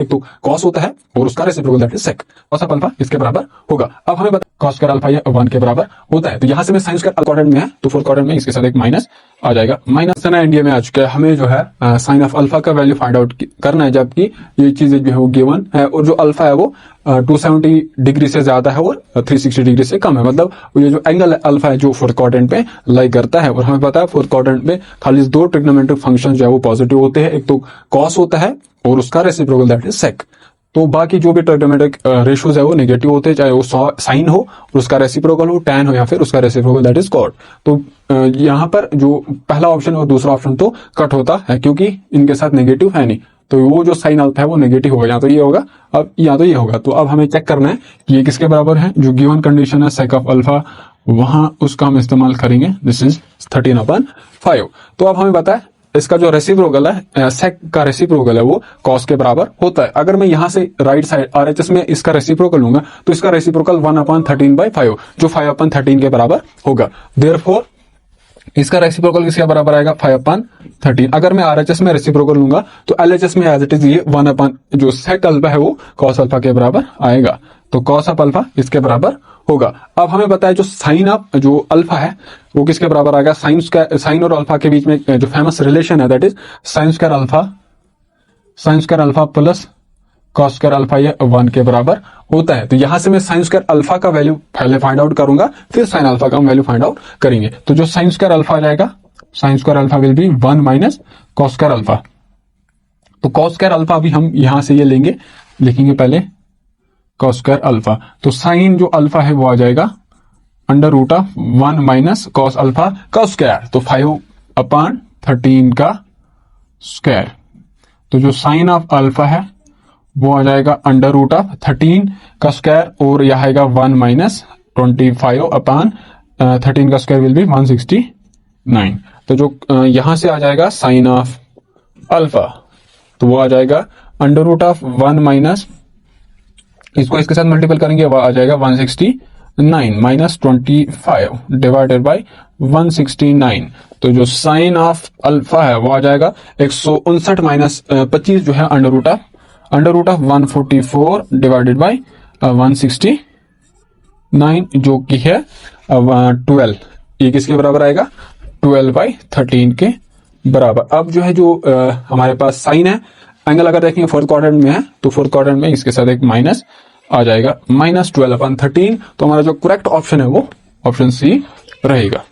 एक तो कॉस होता है और उसका reciprocal that is sec. Cos of alpha इसके बराबर होगा। अब हमें बता कॉस स्क्वायर अल्फा ये 1 के बराबर होता है, तो यहां से मैं साइन स्क्वायर क्वाड्रेंट में है तो फोर्थ क्वाड्रेंट में इसके साथ एक माइनस आ जाएगा। माइनस ना इंडिया में आ चुका है, हमें जो है साइन ऑफ अल्फा का वैल्यू फाइंड आउट करना है, जबकि ये चीजें जो है वो गिवन है और जो अल्फा है वो 270 डिग्री से ज्यादा है और 360 डिग्री से कम है। मतलब ये जो एंगल अल्फा है जो फोर्थ क्वाड्रेंट पे लाई करता है, और हमें पता है फोर्थ क्वाड्रेंट में खाली दो ट्रिग्नोमेट्रिक फंक्शन जो है वो पॉजिटिव होते हैं, एक तो कॉस होता है और उसका रेसिप्रोकल दैट इज सेक। तो बाकी जो भी ट्रिग्नोमेट्रिक रेशियोज है वो नेगेटिव होते हैं, चाहे वो साइन हो और उसका रेसिप्रोकल हो, टैन हो या फिर उसका रेसिप्रोकल दैट इज कॉट। तो यहाँ पर जो पहला ऑप्शन और दूसरा ऑप्शन तो कट होता है क्योंकि इनके साथ नेगेटिव है नहीं, तो वो जो साइन अल्फा है वो नेगेटिव होगा, या तो ये होगा अब या तो ये होगा। तो अब हमें चेक करना है कि ये किसके बराबर है। जो गिवन कंडीशन है सेक ऑफ अल्फा, वहां उसका हम इस्तेमाल करेंगे, दिस इज 13/5। तो अब हमें पता है इसका जो रेसिप्रोकल है सेक का रेसिप्रोकल है वो कॉस के बराबर होता है। अगर मैं यहां से राइट साइड RHS में इसका रेसिप्रोकल लूंगा तो इसका रेसिप्रोकल 1/13/5 जो 5/13 के बराबर होगा। देयरफॉर इसका रेसिप्रोकल किसके बराबर आएगा 5/13। अगर मैं RHS में रेसिप्रोकल लूंगा तो LHS में एज इट इज ये 1 जो सेक अल्फा है वो कॉस अल्फा के बराबर आएगा। तो कॉस ऑफ अल्फा इसके बराबर होगा। अब हमें पता है जो साइन ऑफ जो अल्फा है वो किसके बराबर आएगा, साइन और अल्फा के बीच में जो फेमस रिलेशन है that is sine square alpha plus cos square alpha ये 1 के बराबर होता है। तो यहां से मैं साइन स्क्वायर अल्फा का वैल्यू पहले फाइंड आउट करूंगा, फिर साइन अल्फा का वैल्यू फाइंड आउट करेंगे। तो जो साइन स्क्वायर अल्फा आ जाएगा, sine square alpha will be 1 minus cos square alpha. तो कॉस स्क्वायर अल्फा भी हम यहां से ये लेंगे, लिखेंगे पहले कॉस स्क्वायर अल्फा। तो साइन जो अल्फा है वो आ जाएगा √1 माइनस कॉस अल्फा का स्क्वायर, तो 5/13 का स्क्वायर। तो जो साइन ऑफ अल्फा है वो आ जाएगा √13 का स्क्वायर, और यह आएगा 1 माइनस 25/13 का स्क्वायर विल बी 169। तो जो यहां से आ जाएगा साइन ऑफ अल्फा, तो वो आ जाएगा √1 माइनस इसको इसके साथ मल्टीपल करेंगे, वह आ जाएगा 169 माइनस 25 डिवाइडेड बाई 169। तो जो साइन ऑफ अल्फा है वो आ जाएगा 159 माइनस 25 जो है √144 डिवाइडेड बाई 169 जो कि है 12। ये किसके बराबर आएगा 12/13 के बराबर। अब जो है जो हमारे पास साइन है, एंगल अगर देखेंगे फोर्थ क्वाड्रेंट में है तो फोर्थ क्वाड्रेंट में इसके साथ एक माइनस आ जाएगा, -12/13। तो हमारा जो करेक्ट ऑप्शन है वो ऑप्शन सी रहेगा।